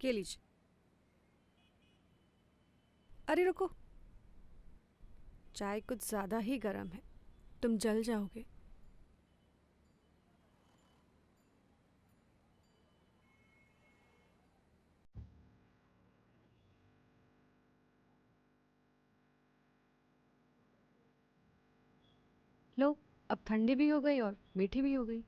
ये लीजिए। अरे रुको, चाय कुछ ज्यादा ही गर्म है, तुम जल जाओगे। लो, अब ठंडी भी हो गई और मीठी भी हो गई।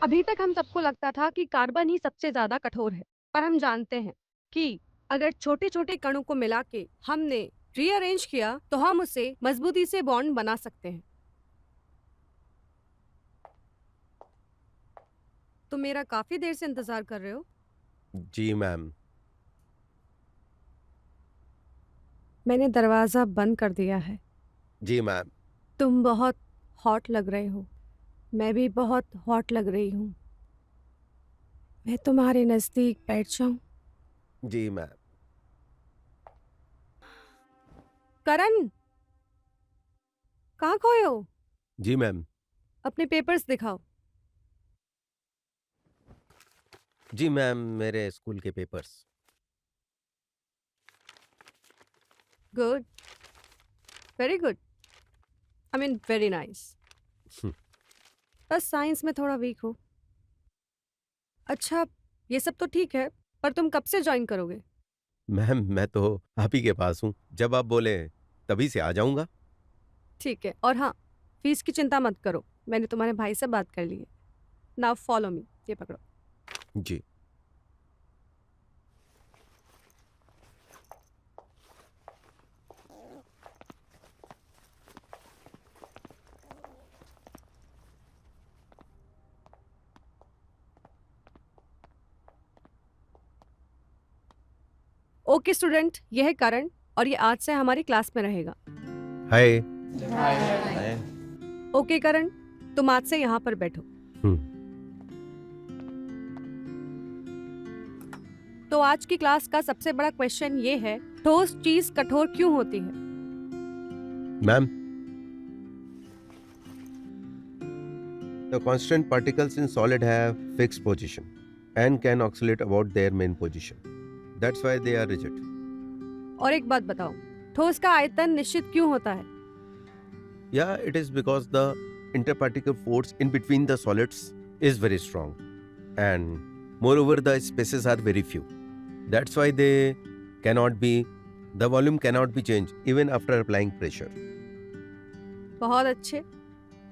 अभी तक हम सबको लगता था कि कार्बन ही सबसे ज्यादा कठोर है, पर हम जानते हैं कि अगर छोटे छोटे कणों को मिला के हमने रीअरेंज किया तो हम उसे मजबूती से बॉन्ड बना सकते हैं। तुम मेरा काफी देर से इंतजार कर रहे हो। जी मैम। मैंने दरवाजा बंद कर दिया है। जी मैम। तुम बहुत हॉट लग रहे हो, मैं भी बहुत हॉट लग रही हूँ। मैं तुम्हारे नजदीक बैठ जाऊं? जी मैम। करण, कहाँ खोए हो? जी मैम। अपने पेपर्स दिखाओ। जी मैम, मेरे स्कूल के papers. Good, very good, I mean very nice. बस साइंस में थोड़ा वीक हो। अच्छा, ये सब तो ठीक है, पर तुम कब से ज्वाइन करोगे? मैम, मैं तो आप ही के पास हूँ, जब आप बोले तभी से आ जाऊंगा। ठीक है, और हाँ, फीस की चिंता मत करो, मैंने तुम्हारे भाई से बात कर ली है। नाउ फॉलो मी, ये पकड़ो। जी। ओके स्टूडेंट, यह है करण और ये आज से हमारी क्लास में रहेगा। हाय। ओके करण, तुम आज से यहाँ पर बैठो। हम्म। तो आज की क्लास का सबसे बड़ा क्वेश्चन ये है, ठोस चीज कठोर क्यों होती है? Ma'am, the constant particles in solid have fixed position and can oscillate about their main position. That's why they are rigid. और एक बात बताओ, ठोस का आयतन निश्चित क्यों होता है? Yeah, it is because the interparticle force in between the solids is very strong, and moreover the spaces are very few. That's why the volume cannot be changed even after applying pressure. बहुत अच्छे,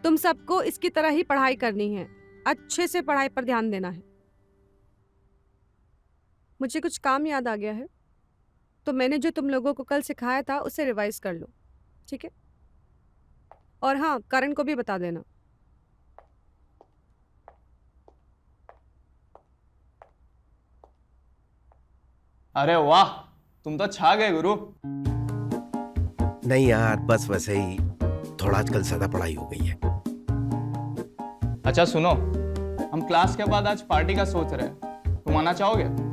तुम सबको इसकी तरह ही पढ़ाई करनी है। अच्छे से पढ़ाई पर ध्यान देना है। मुझे कुछ काम याद आ गया है, तो मैंने जो तुम लोगों को कल सिखाया था उसे रिवाइज कर लो, ठीक है? और हाँ, करण को भी बता देना। अरे वाह, तुम तो छा गए गुरु। नहीं यार, बस वैसे ही थोड़ा आजकल ज्यादा पढ़ाई हो गई है। अच्छा सुनो, हम क्लास के बाद आज पार्टी का सोच रहे हैं, तुम आना चाहोगे?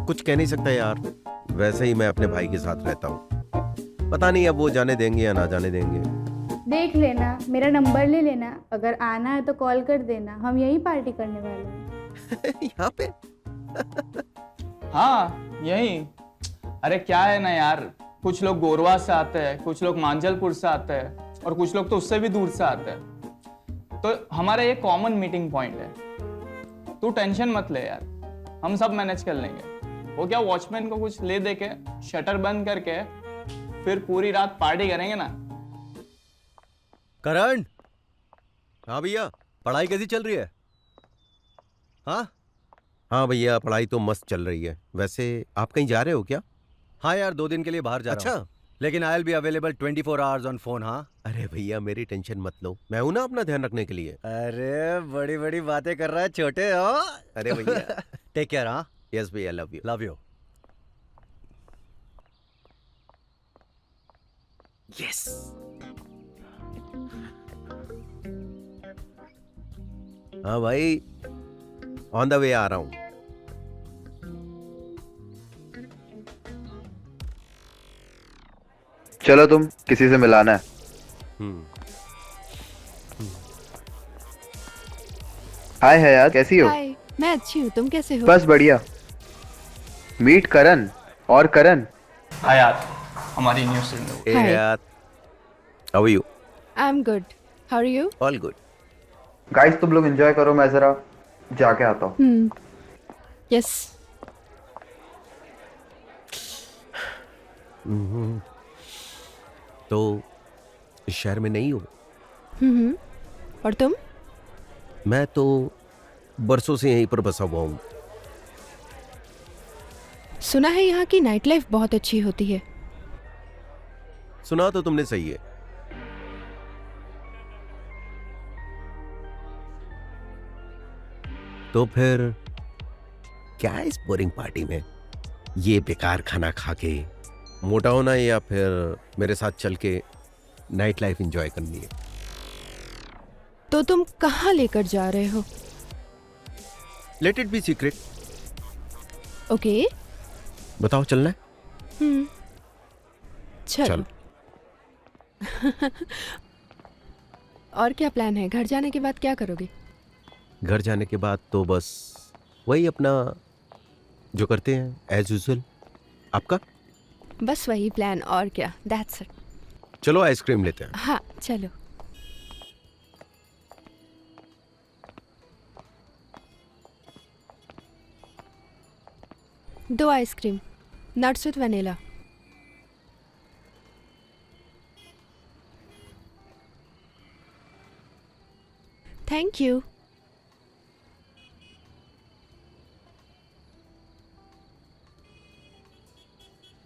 कुछ कह नहीं सकता यार, वैसे ही मैं अपने भाई के साथ रहता हूँ। पता नहीं अब वो जाने देंगे या ना जाने देंगे। देख लेना, मेरा नंबर ले लेना, अगर आना है तो कॉल कर देना, हम यही पार्टी करने वाले हैं। यहाँ पे? हाँ यही। अरे क्या है ना यार, कुछ लोग गोरवा से आते हैं, कुछ लोग मांजलपुर से आते हैं और कुछ लोग तो उससे भी दूर से आते हैं। तो हमारा ये कॉमन मीटिंग पॉइंट है। तू टेंशन मत ले यार, हम सब मैनेज कर लेंगे। वो क्या, वॉचमैन को कुछ ले दे के शटर बंद करके फिर पूरी रात पार्टी करेंगे ना। करण। हाँ भैया, पढ़ाई कैसी चल रही है? हाँ हाँ भैया, पढ़ाई तो मस्त चल रही है। वैसे आप कहीं जा रहे हो क्या? हाँ यार, 2 दिन के लिए बाहर जा रहा हूँ। अच्छा। लेकिन I will be available 24 hours on phone. हाँ। अरे भैया, मेरी टेंशन मत लो, मैं हूं ना अपना ध्यान रखने के लिए। अरे बड़ी बड़ी बातें कर रहा है छोटे हो। अरे भैया। Take care. हाँ। यस भैया, love you. Love you. Yes. हाँ भाई, ऑन द वे आ रहा हूं। चलो तुम किसी से मिलाना है। हम्म, हाय हयात, कैसी हो? हाय, मैं अच्छी हूँ, तुम कैसे हो? बस बढ़िया। मीट करण। और करण, हयात हमारी new student. hey Hi. Hayat, how are you? I am good, how are you? All good. Guys तुम लोग एंजॉय करो, मैं जरा जाके आता हूँ। यस। तो इस शहर में नहीं हो? और तुम? मैं तो बरसों से यहीं पर बसा हुआ हूँ। सुना है यहाँ की नाइट लाइफ बहुत अच्छी होती है। सुना तो तुमने सही है। तो फिर क्या है इस बोरिंग पार्टी में? ये बेकार खाना खा के मोटा होना है या फिर मेरे साथ चल के नाइट लाइफ एंजॉय करनी है? तो तुम कहाँ लेकर जा रहे हो? Let it be secret. Okay. बताओ, चलना है? चलो। चल। और क्या प्लान है? घर जाने के बाद क्या करोगे? घर जाने के बाद तो बस वही अपना जो करते हैं एज यूजुअल। आपका? बस वही प्लान, और क्या, दैट्स इट। चलो आइसक्रीम लेते हैं। हाँ चलो। दो ice cream, nuts with vanilla. Thank you.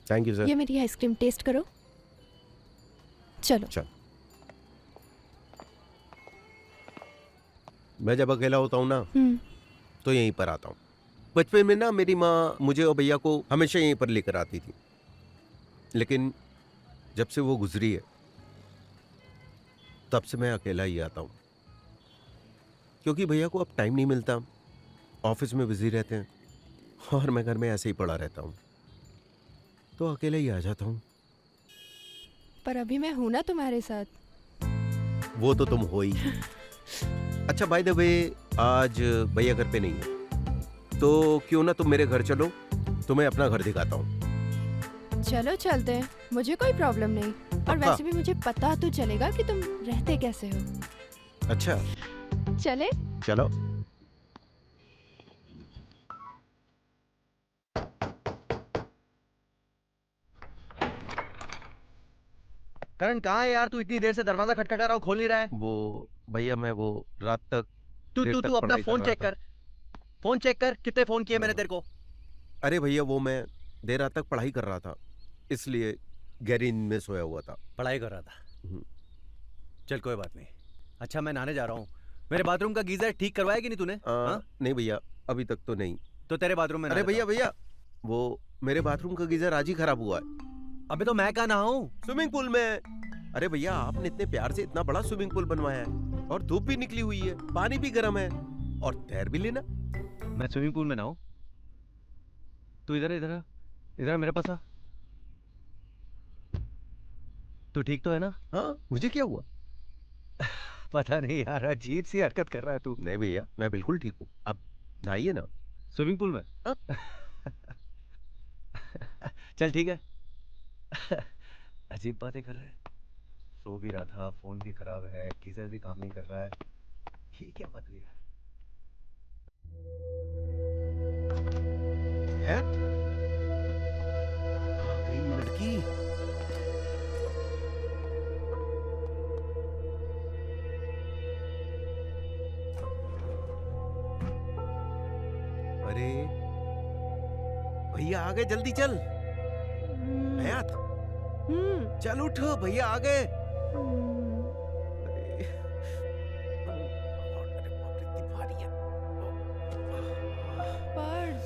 Thank you sir. ये मेरी आइसक्रीम टेस्ट करो। चलो। चल। मैं जब अकेला होता हूँ ना तो यहीं पर आता हूँ। बचपन में ना मेरी माँ मुझे और भैया को हमेशा यहीं पर लेकर आती थी, लेकिन जब से वो गुजरी है तब से मैं अकेला ही आता हूँ, क्योंकि भैया को अब टाइम नहीं मिलता, ऑफिस में बिजी रहते हैं और मैं घर में ऐसे ही पड़ा रहता हूँ, तो अकेला ही आ जाता हूँ। पर अभी मैं हूं ना तुम्हारे साथ। वो तो तुम हो ही। अच्छा बाय द वे, आज भैया घर पे नहीं है, तो क्यों ना तुम मेरे घर चलो, तुम्हें अपना घर दिखाता हूँ। चलो चलते हैं, मुझे कोई प्रॉब्लम नहीं। और पक्का? वैसे भी मुझे पता तो चलेगा कि तुम रहते कैसे हो। अच्छा चले? चलो। करण कहाँ है यार? तू इतनी देर से दरवाजा खटखटा रहा हूँ, खोल नहीं रहा है। वो भैया मैं वो रात तक तू देर तू तक तू अपना पढ़ाई फोन कर चेक रहा कर। फोन चेक कर, कितने फोन किए मैंने तेरे को। अरे भैया वो मैं देर रात तक पढ़ाई कर रहा था, इसलिए गहरी नींद में सोया हुआ था। पढ़ाई कर रहा था? हम्म। चल कोई बात नहीं। अच्छा मैं नहाने जा रहा हूँ। मेरे बाथरूम का गीजर ठीक करवाया कि नहीं तूने? हाँ? नहीं भैया, अभी तक तो नहीं। तो तेरे बाथरूम में अरे नहा भैया लेता भैया, वो मेरे बाथरूम का गीजर आज ही खराब हुआ है। हूँ। अबे तो मैं कहाँ नहाऊं? स्विमिंग पूल में। अरे भैया आपने इतने प्यार से इतना बड़ा स्विमिंग पूल बनवाया है और धूप भी निकली हुई है, पानी भी गर्म है और तैर भी लेना। मैं स्विमिंग पूल में नहाऊं? तू इधर इधर इधर मेरे पास आ। तू ठीक तो है ना? हाँ, मुझे क्या हुआ? पता नहीं यार, अजीब सी हरकत कर रहा है तू। नहीं भैया, मैं बिल्कुल ठीक हूँ। आप नहाइए ना। स्विमिंग पूल में? हाँ। चल ठीक है। अजीब बातें कर रहा है। सो भी रहा था, फोन भी खराब है, गीजर भी काम नहीं कर रहा है। ये क्या बात हुई है? आ गई लड़की। अरे भैया आ गए, जल्दी चल। हयात चल उठ, भैया आ गए। अरे अरे बाप रे, इतनी भारी है। पर्स।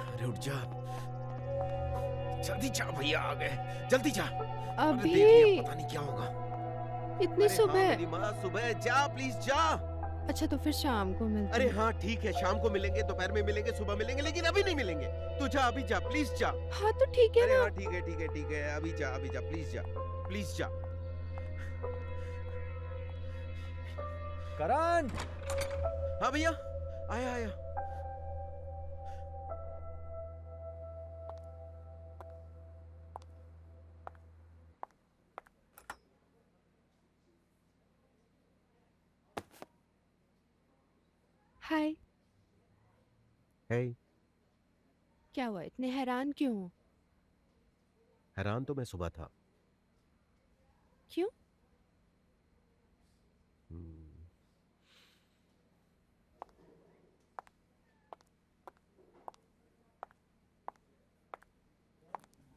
अरे उठ जा, जल्दी जा, भैया आ गए, जल्दी जा। अरे अभी देख लिया, पता नहीं क्या होगा। इतनी अरे हाँ सुबह? मेरी माँ, सुबह जा प्लीज जा। अच्छा तो फिर शाम को मिलते अरे हैं। हाँ ठीक है, शाम को मिलेंगे, दोपहर में मिलेंगे, सुबह मिलेंगे, लेकिन अभी नहीं मिलेंगे। तू जा, अभी जा, प्लीज जा। हाँ तो ठीक है अरे ना। हाँ ठीक है ठीक है ठीक है, अभी जा अभी जा, प्लीज जा, प्लीज जा। करण, हाँ भैया, आया आया। हाय। है, क्या हुआ, इतने हैरान क्यों हो? हैरान तो मैं सुबह था। क्यों? Hmm,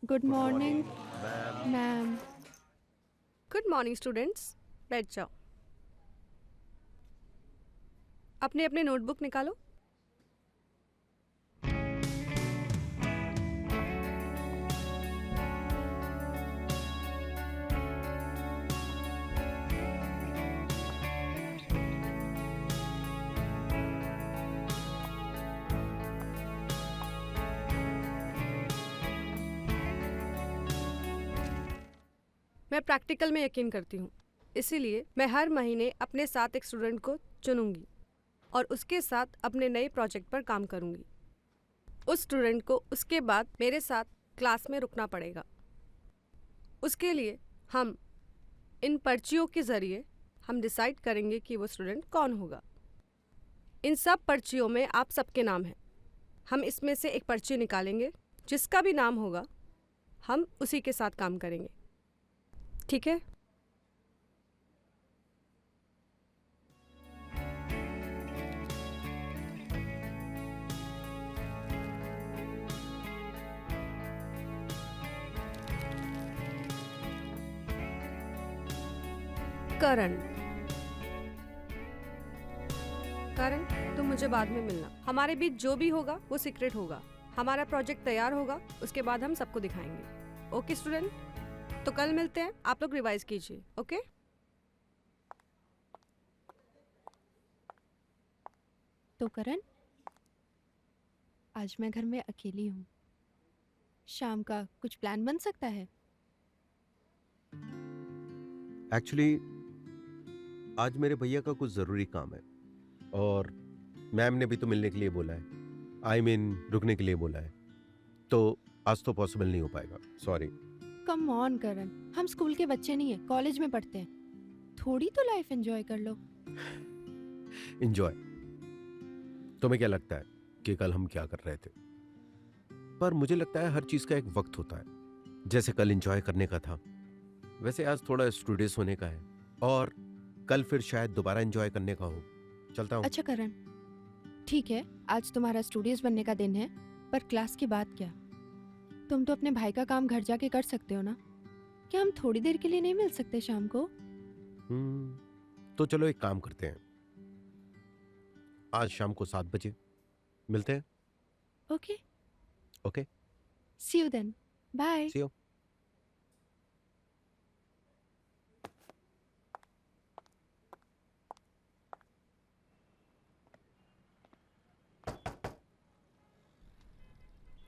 good morning ma'am. Ma'am. Good morning students, बैठ जाओ। अपनी अपनी नोटबुक निकालो। मैं प्रैक्टिकल में यकीन करती हूँ, इसीलिए मैं हर महीने अपने साथ एक स्टूडेंट को चुनूंगी और उसके साथ अपने नए प्रोजेक्ट पर काम करूंगी। उस स्टूडेंट को उसके बाद मेरे साथ क्लास में रुकना पड़ेगा। उसके लिए हम इन पर्चियों के ज़रिए हम डिसाइड करेंगे कि वो स्टूडेंट कौन होगा। इन सब पर्चियों में आप सबके नाम हैं। हम इसमें से एक पर्ची निकालेंगे, जिसका भी नाम होगा हम उसी के साथ काम करेंगे, ठीक है? करण, करण तुम मुझे बाद में मिलना। हमारे बीच जो भी होगा वो सीक्रेट होगा। हमारा प्रोजेक्ट तैयार होगा, उसके बाद हम सबको दिखाएंगे। ओके स्टूडेंट, तो कल मिलते हैं। आप लोग रिवाइज कीजिए, ओके? तो करण, आज मैं घर में अकेली हूँ। शाम का कुछ प्लान बन सकता है? एक्चुअली आज मेरे भैया का कुछ जरूरी काम है और मैम ने भी तो मिलने के लिए बोला है, आई मीन रुकने के लिए बोला है, तो आज तो पॉसिबल नहीं हो पाएगा, सॉरी। कम ऑन करण, हम स्कूल के बच्चे नहीं हैं, कॉलेज में पढ़ते हैं। थोड़ी तो लाइफ एंजॉय कर लो। एंजॉय? तुम्हें क्या लगता है कि कल हम क्या कर रहे थे? पर मुझे लगता है हर चीज का एक वक्त होता है। जैसे कल एंजॉय करने का था, वैसे आज थोड़ा स्टूडियस होने का है और कल फिर शायद दोबारा एंजॉय करने का हो। चलता हूँ। अच्छा करण, ठीक है, आज तुम्हारा स्टूडियस बनने का दिन है, पर क्लास के बाद क्या? तुम तो अपने भाई का काम घर जाके कर सकते हो ना? क्या हम थोड़ी देर के लिए नहीं मिल सकते शाम को? तो चलो एक काम करते हैं, आज शाम को 7 बजे मिलते हैं। Okay okay, see you then, bye. See you.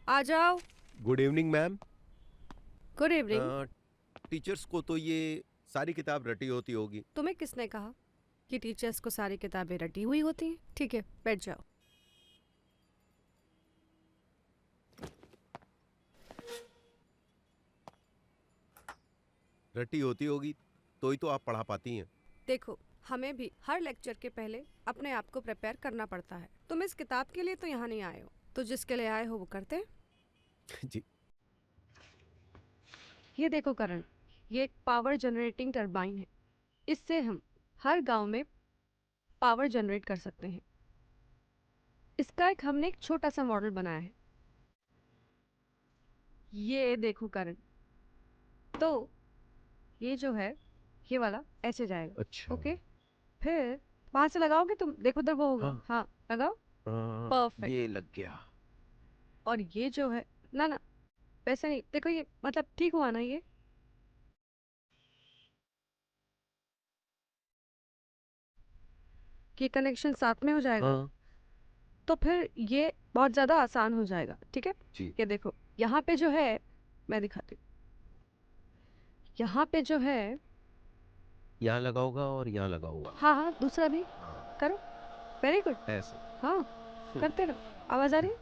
आ जाओ। Good evening ma'am. Good evening. Teachers को तो ये सारी किताब रटी होती होगी। तुम्हें किसने कहा कि टीचर्स को सारी किताबें रटी हुई होती हैं? ठीक है, बैठ जाओ। रटी होती होगी तो ही तो आप पढ़ा पाती हैं। देखो, हमें भी हर लेक्चर के पहले अपने आप को प्रिपेयर करना पड़ता है। तुम इस किताब के लिए तो यहाँ नहीं आए हो, तो जिसके लिए आए हो वो करते हैं। जी। ये देखो करण, ये एक पावर जनरेटिंग टरबाइन है। इससे हम हर गांव में पावर जनरेट कर सकते हैं। इसका हमने एक छोटा सा मॉडल बनाया है। ये देखो करण, तो ये जो है, ये वाला ऐसे जाएगा। अच्छा। ओके, फिर वहां से लगाओगे तुम, देखो उधर वो होगा। हाँ। हाँ लगाओ, परफेक्ट। ये लग गया। और ये जो है, ना ना वैसे नहीं, देखो ये मतलब ठीक हुआ ना ये? कि कनेक्शन साथ में हो जाएगा। हाँ तो फिर ये बहुत ज़्यादा आसान हो जाएगा, ठीक है? जी। ये देखो, यहाँ पे जो है, मैं दिखाती हूँ। यहाँ पे जो है, यहाँ लगा होगा और यहाँ लगा होगा। हाँ हाँ, दूसरा भी हाँ करो। Very good. ऐसे। हाँ, करते रहो। आवाज़ आ रही है?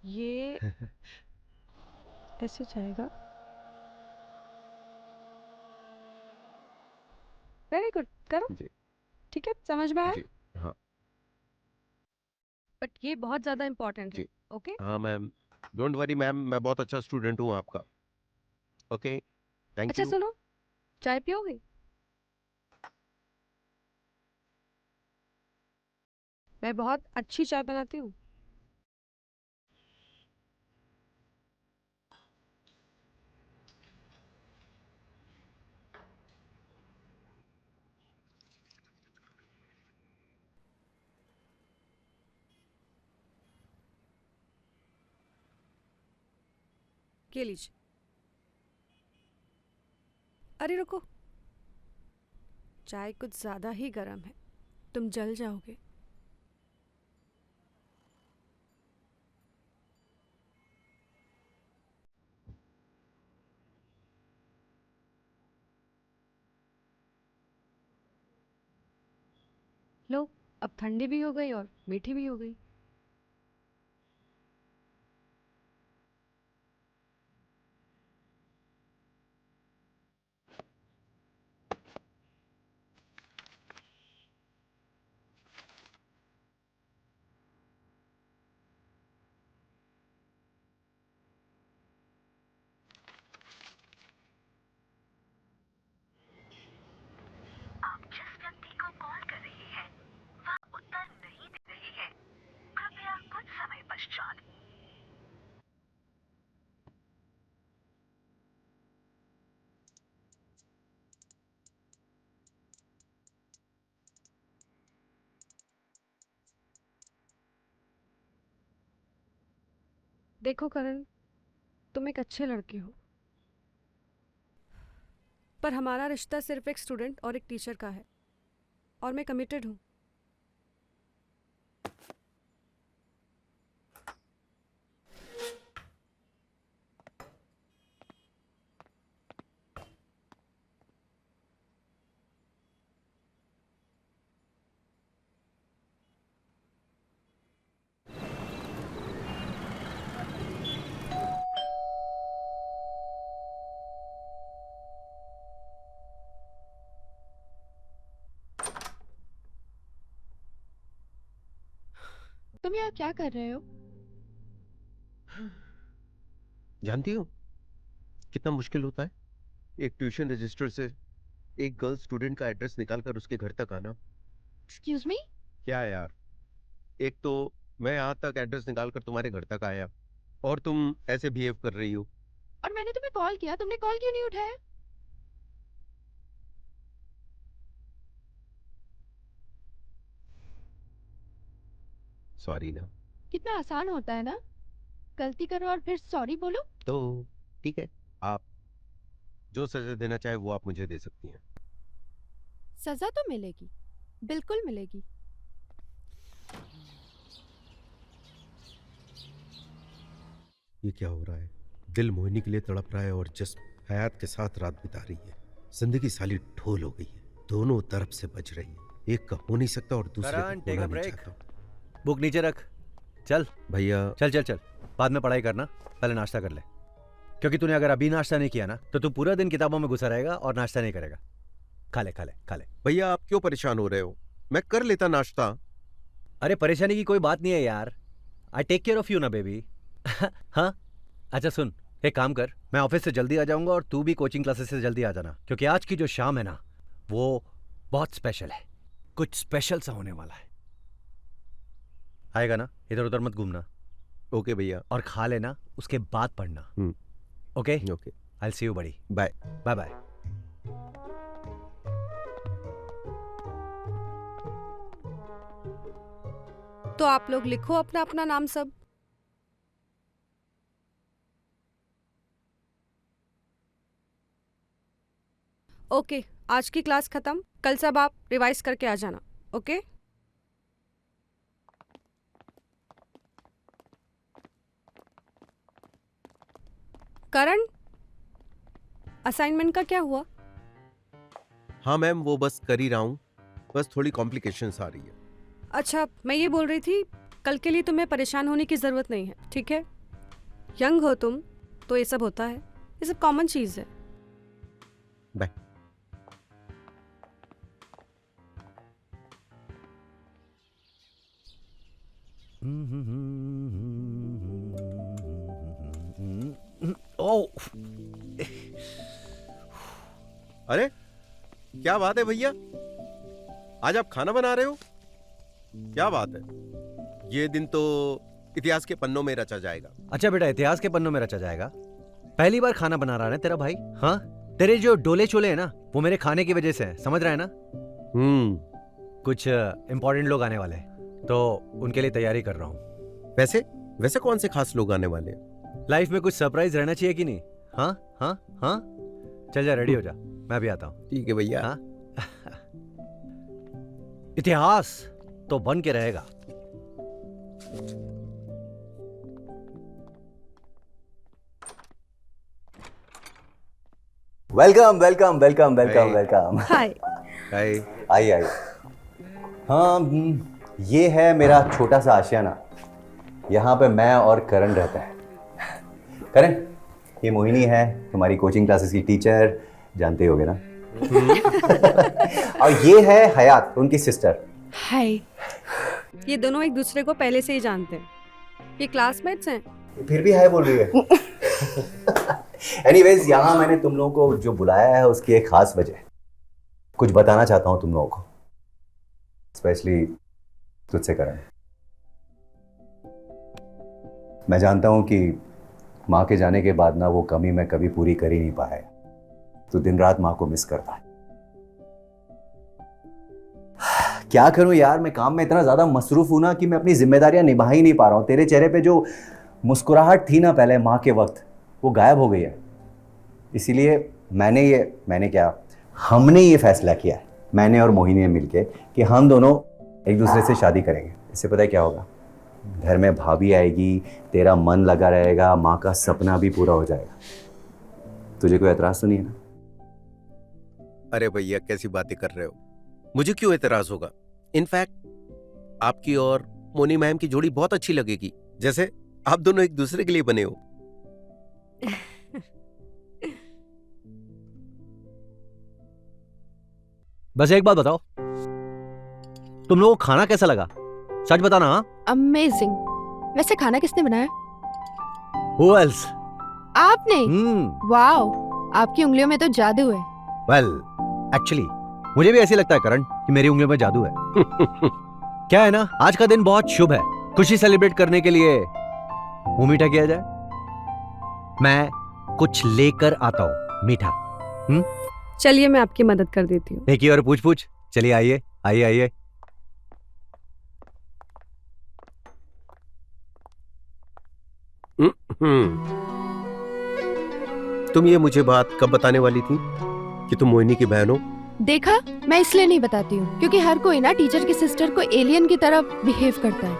ये ऐसे जाएगा। वेरी गुड, करो। जी ठीक है, समझ में आया? जी। हाँ बट ये बहुत ज़्यादा इम्पोर्टेंट है, जी। ओके? हाँ मैम, डोंट वरी मैम, मैं बहुत अच्छा स्टूडेंट हूँ आपका। ओके, थैंक अच्छा यू। सुनो, चाय पियोगे? मैं बहुत अच्छी चाय बनाती हूँ। ये लीजिए। अरे रुको, चाय कुछ ज़्यादा ही गर्म है, तुम जल जाओगे। लो, अब ठंडी भी हो गई और मीठी भी हो गई। आप जिस व्यक्ति को कॉल कर रहे हैं वह उत्तर नहीं दे रहे हैं। कृपया कुछ समय पश्चात देखो करण, तुम एक अच्छे लड़के हो, पर हमारा रिश्ता सिर्फ एक स्टूडेंट और एक टीचर का है, और मैं कमिटेड हूँ। तुम यहाँ क्या कर रहे हो? जानती हो कितना मुश्किल होता है एक ट्यूशन रजिस्टर से एक गर्ल स्टूडेंट का एड्रेस निकालकर उसके घर तक आना। Excuse me? क्या यार, एक तो मैं यहाँ तक एड्रेस निकालकर तुम्हारे घर तक आया और तुम ऐसे बिहेव कर रही हो। और मैंने तुम्हें कॉल किया, तुमने कॉल क्यों नहीं उठाया? सॉरी ना। कितना आसान होता है ना, गलती करो और फिर सॉरी बोलो। तो ठीक है, आप जो सजा देना चाहे वो आप मुझे दे सकती हैं। सजा तो मिलेगी, बिल्कुल मिलेगी। ये क्या हो रहा है? दिल मोहिनी के लिए तड़प रहा है और जिस्म हयात के साथ रात बिता रही है। जिंदगी साली ढोल हो गई है, दोनों तरफ से बज रही है। एक का हो नहीं सकता और दूसरे का करण, take होना a नहीं break. चाहता। बुक नीचे रख। चल भैया चल चल चल, बाद में पढ़ाई करना, पहले नाश्ता कर ले। क्योंकि तूने अगर अभी नाश्ता नहीं किया ना तो तू पूरा दिन किताबों में घुसा रहेगा और नाश्ता नहीं करेगा। खा ले खा ले खा ले। भैया आप क्यों परेशान हो रहे हो? मैं कर लेता नाश्ता। अरे परेशानी की कोई बात नहीं है यार, I take care of you ना बेबी। हाँ अच्छा सुन, एक काम कर, मैं ऑफिस से जल्दी आ जाऊंगा और तू भी कोचिंग क्लासेस से जल्दी आ जाना, क्योंकि आज की जो शाम है ना वो बहुत स्पेशल है, कुछ स्पेशल सा होने वाला है। आएगा ना, इधर उधर मत घूमना। ओके भैया। और खा लेना, उसके बाद पढ़ना। Okay okay, I see you buddy. Bye. Bye bye. तो आप लोग लिखो अपना अपना नाम सब। ओके, आज की क्लास खत्म, कल सब आप रिवाइज करके आ जाना। ओके? करण, असाइनमेंट का क्या हुआ? हाँ मैम, वो बस कर ही रहा हूँ, बस थोड़ी कॉम्प्लिकेशंस आ रही है। अच्छा, मैं ये बोल रही थी, कल के लिए तुम्हें परेशान होने की ज़रूरत नहीं है, ठीक है? यंग हो तुम, तो ये सब होता है, ये सब कॉमन चीज़ है। बाय। ओह, अरे क्या बात है भैया, आज आप खाना बना रहे हो? क्या बात है, ये दिन तो इतिहास के पन्नों में रचा जाएगा। अच्छा बेटा, इतिहास के पन्नों में रचा जाएगा। पहली बार खाना बना रहा है तेरा भाई। हाँ, तेरे जो डोले चोले है ना, वो मेरे खाने की वजह से है, समझ रहा है ना? कुछ इंपॉर्टेंट लोग आने वाले हैं, तो उनके लिए तैयारी कर रहा हूँ। वैसे वैसे कौन से खास लोग आने वाले हैं? लाइफ में कुछ सरप्राइज रहना चाहिए कि नहीं? हाँ हाँ हाँ, चल जा, रेडी हो जा, मैं भी आता हूँ। ठीक है भैया। हाँ? इतिहास तो बन के रहेगा। Welcome welcome welcome welcome Hey. Welcome. Hi. Hi. आइए आइए। हाँ, ये है मेरा छोटा सा आशियाना। यहाँ पे मैं और करण रहते हैं। करण, ये मोहिनी है, तुम्हारी कोचिंग क्लासेस की टीचर, जानते ही होगे ना? और ये है हयात, उनकी सिस्टर। हाय। ये दोनों एक दूसरे को पहले से ही जानते हैं, ये क्लासमेट्स हैं। फिर भी हाय बोल रही है। एनीवेज, यहाँ मैंने तुम लोगों को जो बुलाया है उसकी एक खास वजह, कुछ बताना चाहता हूँ तुम लोगों को, स्पेशली तुझसे करण। मैं जानता हूँ कि माँ के जाने के बाद ना वो कमी मैं कभी पूरी कर ही नहीं पाया, तो दिन रात माँ को मिस करता है। क्या करूं यार, मैं काम में इतना ज्यादा मसरूफ हूं ना कि मैं अपनी जिम्मेदारियां निभा ही नहीं पा रहा हूं। तेरे चेहरे पे जो मुस्कुराहट थी ना पहले माँ के वक्त, वो गायब हो गई है। इसीलिए हमने ये फैसला किया है, मैंने और मोहिनी ने मिलके, कि हम दोनों एक दूसरे से शादी करेंगे। इससे पता है क्या होगा? घर में भाभी आएगी, तेरा मन लगा रहेगा, माँ का सपना भी पूरा हो जाएगा। तुझे कोई एतराज तो नहीं है ना? अरे भैया, कैसी बातें कर रहे हो, मुझे क्यों एतराज होगा? इनफैक्ट आपकी और मोनी मैम की जोड़ी बहुत अच्छी लगेगी, जैसे आप दोनों एक दूसरे के लिए बने हो। बस एक बात बताओ, तुम लोगों को खाना कैसा लगा? सच बताना। हाँ? अमेजिंग। वैसे खाना किसने बनाया? Who else? आपने? वाओ, आपकी उंगलियों में तो जादू है। Well, actually, मुझे भी ऐसे लगता है करण कि मेरी उंगलियों में जादू है। क्या है ना, आज का दिन बहुत शुभ है, खुशी सेलिब्रेट करने के लिए मुंह मीठा किया जाए। मैं कुछ लेकर आता हूँ मीठा। चलिए, मैं आपकी मदद कर देती हूँ। देखिए और पूछ। चलिए आइए आइए आइए। तुम ये मुझे बात कब बताने वाली थी कि तुम मोहिनी की बहन हो? देखा, मैं इसलिए नहीं बताती हूँ क्योंकि हर कोई ना टीचर की सिस्टर को एलियन की तरह बिहेव करता है।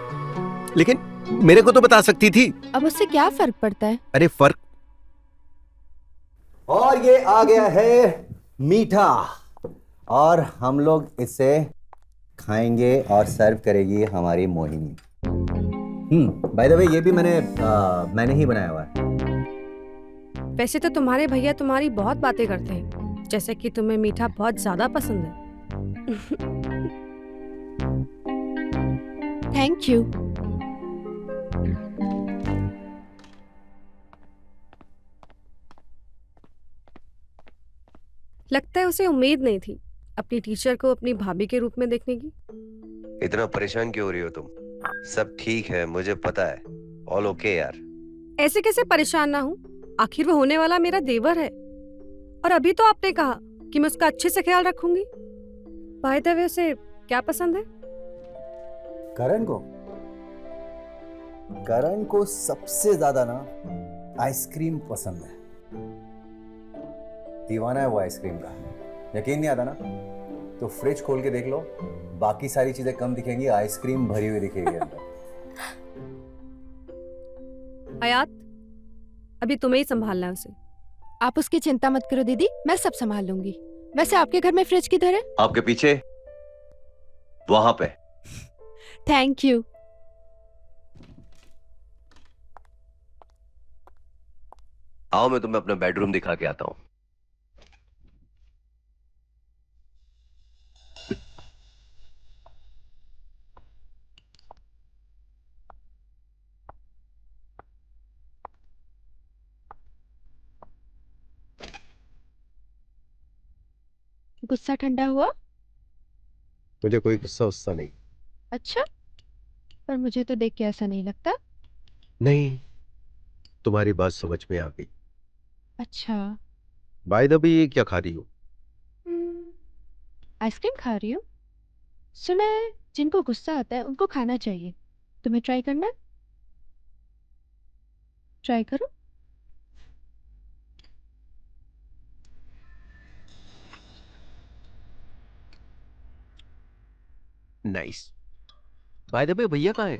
लेकिन मेरे को तो बता सकती थी। अब उससे क्या फर्क पड़ता है? अरे फर्क। और ये आ गया है मीठा, और हम लोग इसे खाएंगे और सर्व करेगी हमारी मोहिनी। बाय द वे, ये भी मैंने ही बनाया हुआ है। वैसे तो तुम्हारे भैया तुम्हारी बहुत बातें करते हैं, जैसे कि तुम्हें मीठा बहुत ज्यादा पसंद है। Thank you. लगता है उसे उम्मीद नहीं थी अपनी टीचर को अपनी भाभी के रूप में देखने की। इतना परेशान क्यों हो रही हो तुम? सब ठीक है, मुझे पता है। ऑल ओके यार। ऐसे कैसे परेशान ना हूँ, आखिर वो होने वाला मेरा देवर है। और अभी तो आपने कहा कि मैं उसका अच्छे से ख्याल रखूंगी। बाय द वे, उसे क्या पसंद है? करण को सबसे ज्यादा ना आइसक्रीम पसंद है। दीवाना है वो आइसक्रीम का। यकीन नहीं आता ना, तो फ्रिज खोल के देख लो, बाकी सारी चीजें कम दिखेंगी, आइसक्रीम भरी हुई दिखेगी अंदर। हयात, अभी तुम्हें ही संभालना है उसे। आप उसकी चिंता मत करो दीदी, मैं सब संभाल लूंगी। वैसे आपके घर में फ्रिज किधर है? आपके पीछे, वहां पे। Thank you. आओ मैं तुम्हें अपना बेडरूम दिखा के आता हूं। गुस्सा ठंडा हुआ? मुझे कोई गुस्सा उस्सा नहीं। अच्छा, पर मुझे तो देख के ऐसा नहीं लगता। नहीं, तुम्हारी बात समझ में आ गई। अच्छा। बाय द वे, ये क्या खा रही हो? आइसक्रीम खा रही हूँ। सुना है जिनको गुस्सा आता है उनको खाना चाहिए। तुम्हें ट्राई करना है? ट्राई करो। नाइस। बाय द वे, भैया कहाँ है?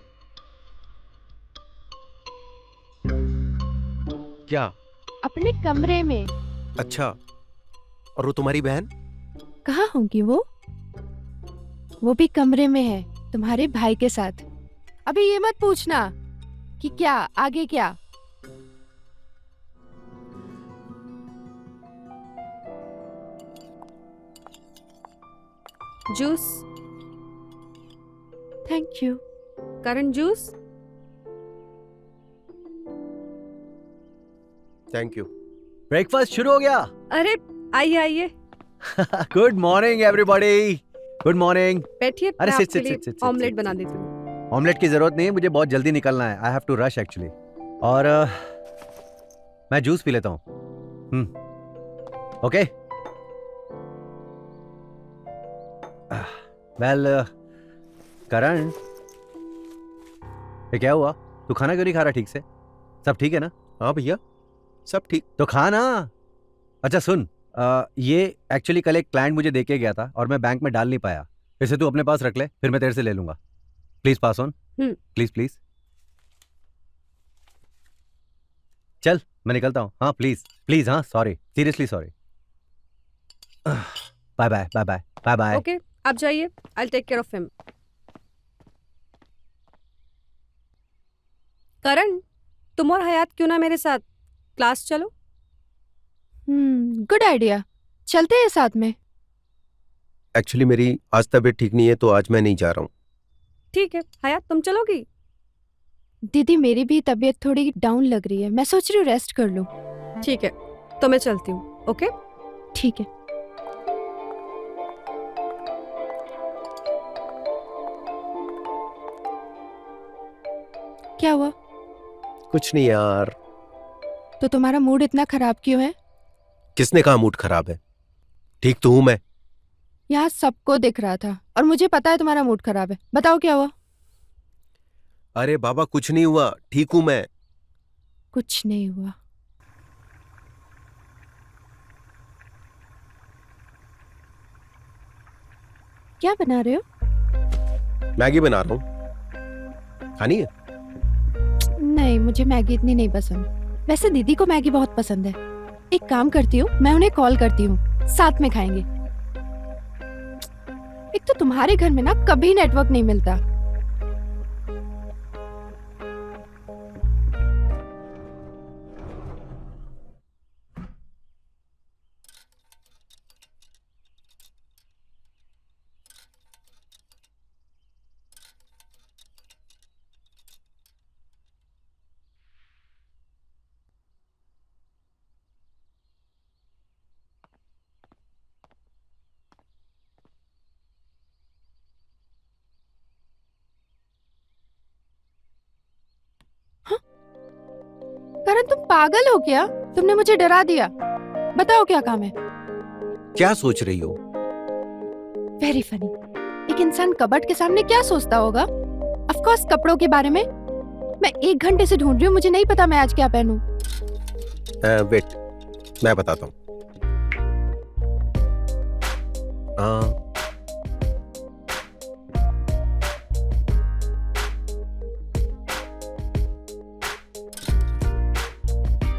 क्या? अपने कमरे में। अच्छा, और वो तुम्हारी बहन? कहाँ होंगी वो भी कमरे में है तुम्हारे भाई के साथ। अभी ये मत पूछना कि क्या आगे क्या। Juice. Thank you. Karan juice. Thank you. Breakfast शुरू हो गया। अरे आइए आइए, good morning everybody. Good morning. बैठिए, अरे मैं sit, आपके sit, लिए sit, sit, ऑमलेट sit, बना sit. देती हूँ। ऑमलेट की जरूरत नहीं है, मुझे बहुत जल्दी निकलना है। I have to rush actually. और मैं जूस पी लेता हूँ। ओके। वेल करण, ये क्या हुआ? तू खाना क्यों नहीं खा रहा ठीक से? सब ठीक है ना? हाँ भैया, सब ठीक। तो खा ना। अच्छा सुन, ये एक्चुअली कल एक क्लाइंट मुझे देके गया था और मैं बैंक में डाल नहीं पाया। इसे तू अपने पास रख ले, फिर मैं तेरे से ले लूंगा। Please pass on. Please please. चल मैं निकलता हूँ। हाँ प्लीज प्लीज। हाँ sorry, seriously sorry. Bye bye bye bye bye bye. Okay, आप जाइए, I will take care of him. Karan, तुम और हयात क्यों ना मेरे साथ क्लास चलो? गुड आइडिया, चलते हैं साथ में। एक्चुअली मेरी आज तबीयत ठीक नहीं है, तो आज मैं नहीं जा रहा हूँ। ठीक है, हयात तुम चलोगी? दीदी मेरी भी तबीयत थोड़ी डाउन लग रही है, मैं सोच रही हूँ रेस्ट कर लूँ। ठीक है, तो मैं चलती हूँ। ओके ठीक है। क्या हुआ? कुछ नहीं यार। तो तुम्हारा मूड इतना खराब क्यों है? किसने कहा मूड खराब है? ठीक तो हूं मैं। यहाँ सबको दिख रहा था और मुझे पता है तुम्हारा मूड खराब है। बताओ क्या हुआ? अरे बाबा, कुछ नहीं हुआ, ठीक हूं मैं। कुछ नहीं हुआ। क्या बना रहे हो? मैगी बना रहा हूं, खानी है? नहीं, मुझे मैगी इतनी नहीं पसंद। वैसे दीदी को मैगी बहुत पसंद है। एक काम करती हूँ, मैं उन्हें कॉल करती हूँ, साथ में खाएंगे। एक तो तुम्हारे घर में ना कभी नेटवर्क नहीं मिलता। करण तुम पागल हो क्या? तुमने मुझे डरा दिया। बताओ क्या काम है? क्या सोच रही हो? Very funny. एक इंसान कबर्ड के सामने क्या सोचता होगा? ऑफ कोर्स कपड़ों के बारे में। मैं 1 घंटे से ढूंढ रही हूँ, मुझे नहीं पता मैं आज क्या पहनूं। वेट, मैं बताता हूँ।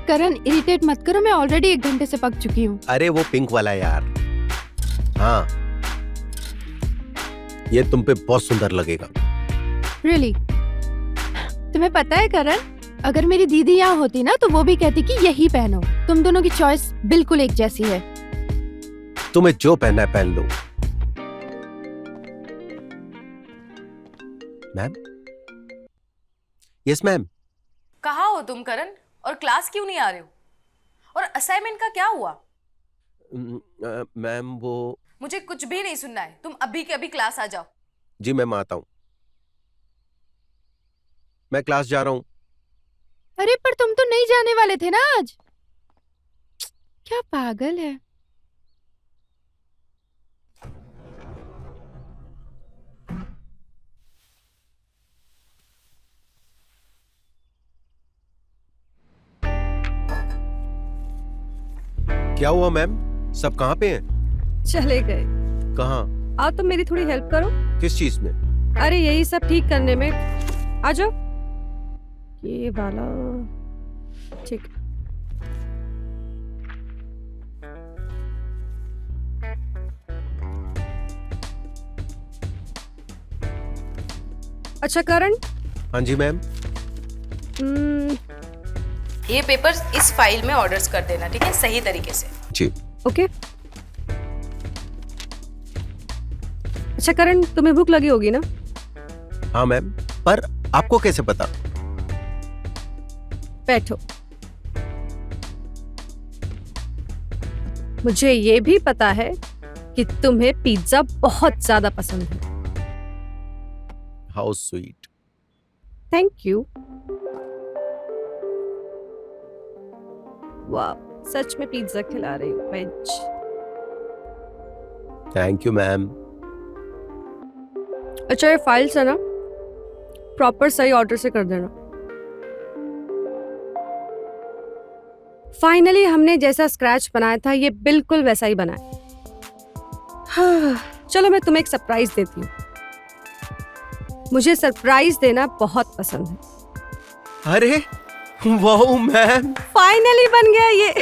करण इरिटेट मत करो, मैं ऑलरेडी 1 घंटे से पक चुकी हूँ। अरे वो पिंक वाला यार। हाँ, ये तुम पे बहुत सुंदर लगेगा। रियली? तुम्हें पता है करण, अगर मेरी दीदी यहाँ होती ना तो वो भी कहती कि यही पहनो। तुम दोनों की चॉइस बिल्कुल एक जैसी है। तुम्हें जो पहनना है पहन लो। मैम? Yes ma'am. कहाँ हो तुम करण, और क्लास क्यों नहीं आ रहे हो? और असाइनमेंट का क्या हुआ? मैम वो मुझे कुछ भी नहीं सुनना है, तुम अभी के अभी क्लास आ जाओ। जी मैम आता हूँ। मैं क्लास जा रहा हूँ। अरे पर तुम तो नहीं जाने वाले थे ना आज। क्या पागल है। क्या हुआ मैम? सब कहाँ पे हैं? चले गए। कहाँ? आओ तुम मेरी थोड़ी हेल्प करो। किस चीज में? अरे यही सब ठीक करने में। आ जाओ। ये वाला ठीक। अच्छा करण। हाँ जी मैम। ये पेपर्स इस फाइल में ऑर्डर्स कर देना, ठीक है, सही तरीके से। जी। ओके। अच्छा करण, तुम्हें भूख लगी होगी ना? हाँ मैम, पर आपको कैसे पता? बैठो। मुझे ये भी पता है कि तुम्हें पिज्जा बहुत ज्यादा पसंद है। How sweet. Thank you. वाह, सच में पिज्जा खिला रही हूँ, वेज। Thank you ma'am. अच्छा ये फाइल्स है ना, प्रॉपर सही ऑर्डर से कर देना। फाइनली हमने जैसा स्क्रैच बनाया था ये बिल्कुल वैसा ही बना है। हाँ, चलो मैं तुम्हें एक सरप्राइज देती हूँ। मुझे सरप्राइज देना बहुत पसंद है। अरे वाह मैम, फाइनली बन गया ये।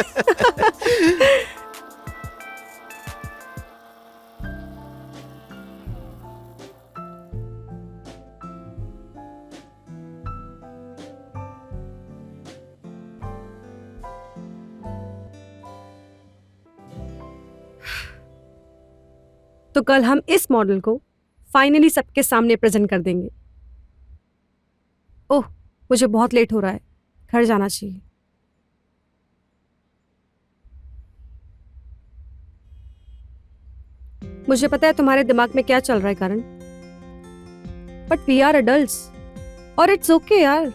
तो कल हम इस मॉडल को फाइनली सबके सामने प्रेजेंट कर देंगे। ओह, मुझे बहुत लेट हो रहा है, घर जाना चाहिए। मुझे पता है तुम्हारे दिमाग में क्या चल रहा है करण, बट वी आर एडल्ट्स और इट्स ओके यार।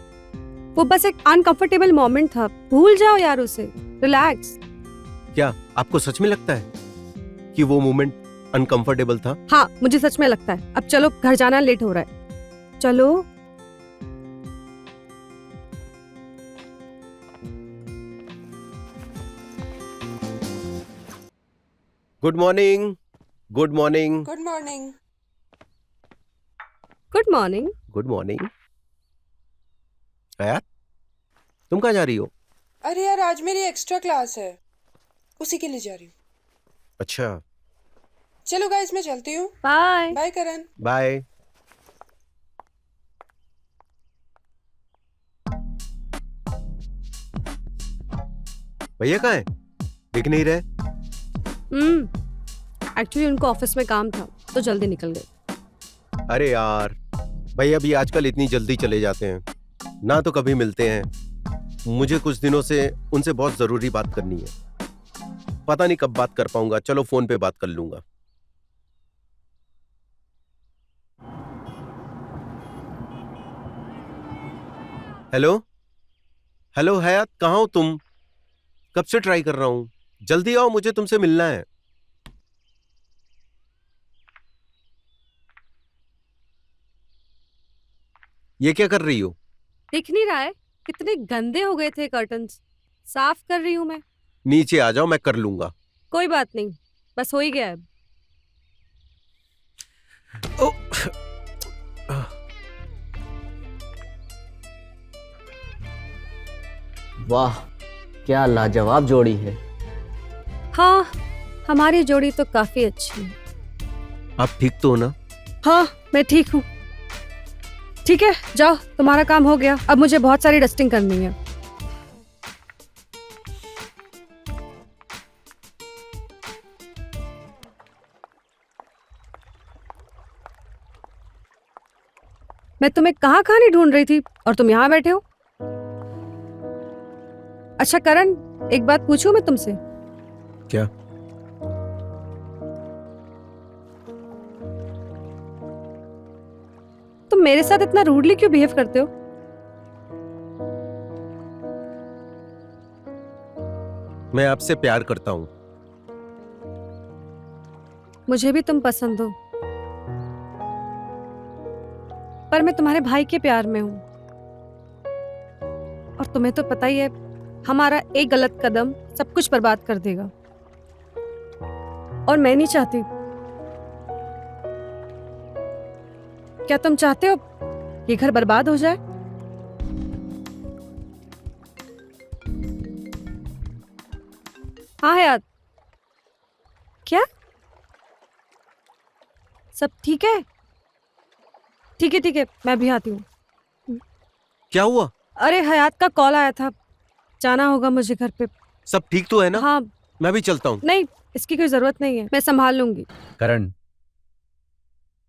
वो बस एक अनकंफर्टेबल मोमेंट था, भूल जाओ यार उसे, रिलैक्स। क्या आपको सच में लगता है कि वो मोमेंट अनकंफर्टेबल था? हाँ, मुझे सच में लगता है। अब चलो, घर जाना लेट हो रहा है, चलो। Good morning. Good morning. Good morning. Good morning. Good morning. यार तुम कहाँ जा रही हो? अरे यार, आज मेरी एक्स्ट्रा क्लास है, उसी के लिए जा रही हूँ। अच्छा, चलो गाइस, मैं चलती हूँ। बाय। बाय करण। बाय। भैया कहाँ है? दिख नहीं रहे। एक्चुअली उनको ऑफिस में काम था तो जल्दी निकल गए। अरे यार, भैया भी आजकल इतनी जल्दी चले जाते हैं, ना तो कभी मिलते हैं। मुझे कुछ दिनों से उनसे बहुत जरूरी बात करनी है, पता नहीं कब बात कर पाऊंगा। चलो फोन पे बात कर लूंगा। हेलो हेलो हयात, कहाँ हो तुम? कब से ट्राई कर रहा हूं, जल्दी आओ, मुझे तुमसे मिलना है। ये क्या कर रही हो? दिख नहीं रहा है कितने गंदे हो गए थे कर्टन्स, साफ कर रही हूँ मैं। नीचे आ जाओ, मैं कर लूंगा। कोई बात नहीं, बस हो ही गया अब। वाह, क्या लाजवाब जोड़ी है। हाँ, हमारी जोड़ी तो काफी अच्छी है। आप ठीक तो हो ना? हाँ, मैं ठीक हूँ। ठीक है, जाओ, तुम्हारा काम हो गया। अब मुझे बहुत सारी डस्टिंग करनी है। मैं तुम्हें कहाँ कहानी ढूंढ रही थी और तुम यहाँ बैठे हो। अच्छा करण, एक बात पूछूं मैं तुमसे? क्या? तुम मेरे साथ इतना रूडली क्यों बिहेव करते हो? मैं आपसे प्यार करता हूँ। मुझे भी तुम पसंद हो, पर मैं तुम्हारे भाई के प्यार में हूं। और तुम्हें तो पता ही है, हमारा एक गलत कदम सब कुछ बर्बाद कर देगा। और मैं नहीं चाहती। क्या तुम चाहते हो ये घर बर्बाद हो जाए? हाँ हयात, क्या सब ठीक है? ठीक है ठीक है, मैं भी आती हूँ। क्या हुआ? अरे हयात का कॉल आया था, जाना होगा मुझे घर पे। सब ठीक तो है ना? हाँ। मैं भी चलता हूँ। नहीं, इसकी कोई जरूरत नहीं है, मैं संभाल लूंगी। करण,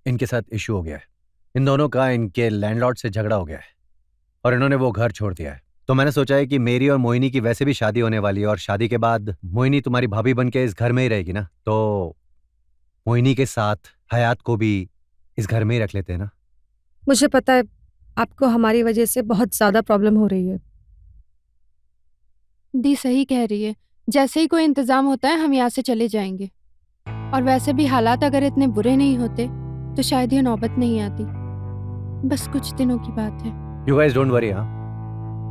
इनके साथ इशू हो गया है। इन दोनों का इनके लैंडलॉर्ड से झगड़ा हो गया है और इन्होंने वो घर छोड़ दिया है। तो मैंने सोचा है कि मेरी और मोहिनी की वैसे भी शादी होने वाली है और शादी के बाद मोहिनी तुम्हारी भाभी बन के इस घर में ही रहेगी ना, तो मोहिनी के साथ हयात को भी इस घर में ही रख लेते हैं ना। मुझे पता है आपको हमारी वजह से बहुत ज्यादा प्रॉब्लम हो रही है। दी सही कह रही है, जैसे ही कोई इंतजाम होता है हम यहाँ से चले जाएंगे। और वैसे भी हालात अगर इतने बुरे नहीं होते तो शायद ये नौबत नहीं आती। बस कुछ दिनों की बात है। You guys don't worry. हाँ,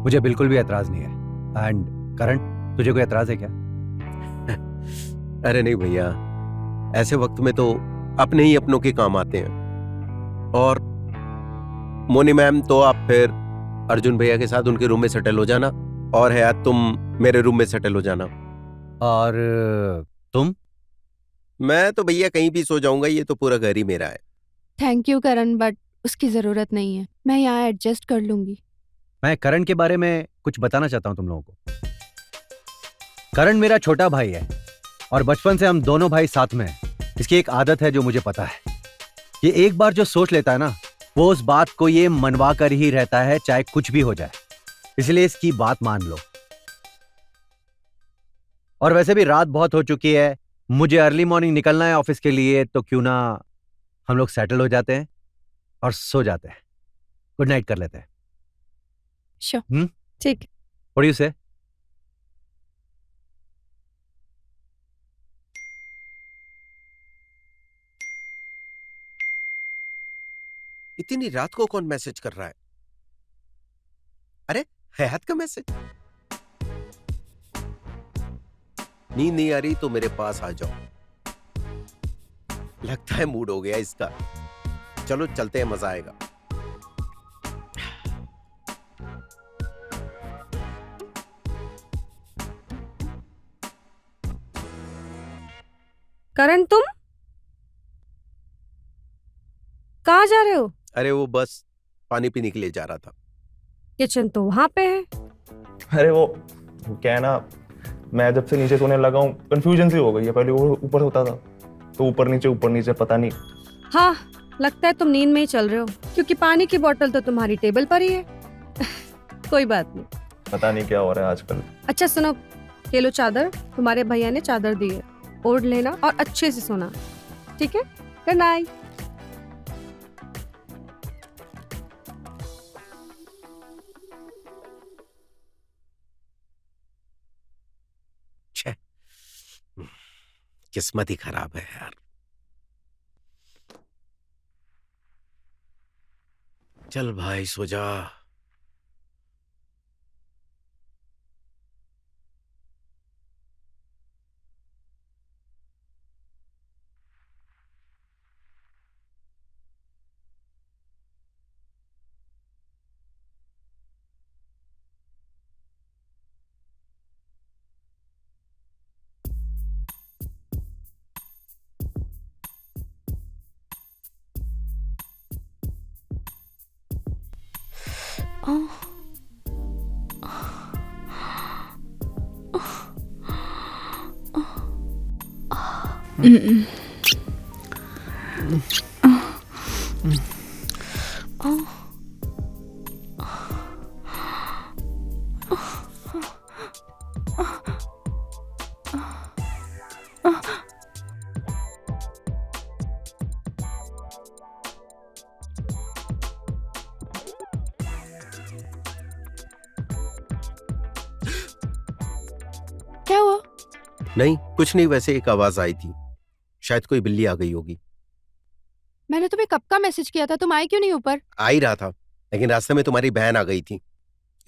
मुझे बिल्कुल भी एतराज नहीं है। एंड करण, तुझे कोई एतराज है क्या? अरे नहीं भैया, ऐसे वक्त में तो अपने ही अपनों के काम आते हैं। और मोनी मैम, तो आप फिर अर्जुन भैया के साथ उनके रूम में सेटल हो जाना, और हयात तुम मेरे रूम में सेटल हो जाना। और तुम? मैं तो भैया कहीं भी सो जाऊंगा, ये तो पूरा घर ही मेरा है। थैंक यू करण, बट उसकी जरूरत नहीं है, मैं यहाँ एडजस्ट कर लूंगी। मैं करण के बारे में कुछ बताना चाहता हूँ तुम लोगों को। करण मेरा छोटा भाई है और बचपन से हम दोनों भाई साथ में हैं। इसकी एक आदत है जो मुझे पता है। ये एक बार जो सोच लेता है ना, वो उस बात को ये मनवा कर ही रहता है, चाहे कुछ भी हो जाए। इसलिए इसकी बात मान लो। और वैसे भी रात बहुत हो चुकी है, मुझे अर्ली मॉर्निंग निकलना है ऑफिस के लिए, तो क्यों ना हम लोग सेटल हो जाते हैं और सो जाते हैं। गुड नाइट कर लेते हैं। श्योर। ठीक। व्हाट डू यू से? इतनी रात को कौन मैसेज कर रहा है? अरे हयात का मैसेज। नींद नहीं आ रही तो मेरे पास आ जाओ। लगता है मूड हो गया इसका। चलो चलते हैं, मजा आएगा। करण, तुम कहाँ जा रहे हो? अरे वो बस पानी पीने के लिए जा रहा था। किचन तो वहां पे है। अरे वो क्या है ना, मैं जब से नीचे सोने लगा हूँ कंफ्यूजन सी हो गई है। पहले वो ऊपर होता था तो ऊपर नीचे पता नहीं। हाँ, लगता है तुम नींद में ही चल रहे हो, क्योंकि पानी की बोतल तो तुम्हारी टेबल पर ही है। कोई बात नहीं। पता नहीं क्या हो रहा है आजकल। अच्छा सुनो, ये लो चादर, तुम्हारे भैया ने चादर दी है, ओढ़ लेना और अच्छे से सोना, ठीक है? Good night. किस्मत ही खराब है यार। चल भाई सो जा। क्या हुआ? नहीं, कुछ नहीं, वैसे एक आवाज आई थी, शायद कोई बिल्ली आ गई होगी। मैंने तुम्हें कब का मैसेज किया था, तुम आए क्यों नहीं ऊपर? आ ही रहा था, लेकिन रास्ते में तुम्हारी बहन आ गई थी,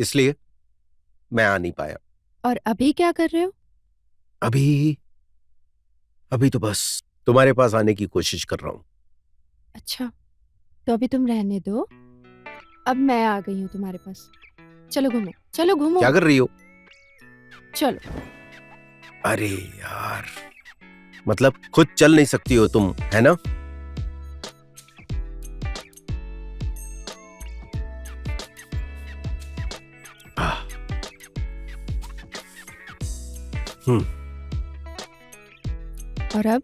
इसलिए मैं आ नहीं पाया। और अभी क्या कर रहे हो? अभी अभी तो बस तुम्हारे पास आने की कोशिश कर रहा हूँ। अच्छा, तो अभी तुम रहने दो, अब मैं आ गई हूँ तुम्हारे पास। चलो घूमो, चलो घूमो। क्या कर रही हो? चलो। अरे यार, मतलब खुद चल नहीं सकती हो तुम, है ना? और अब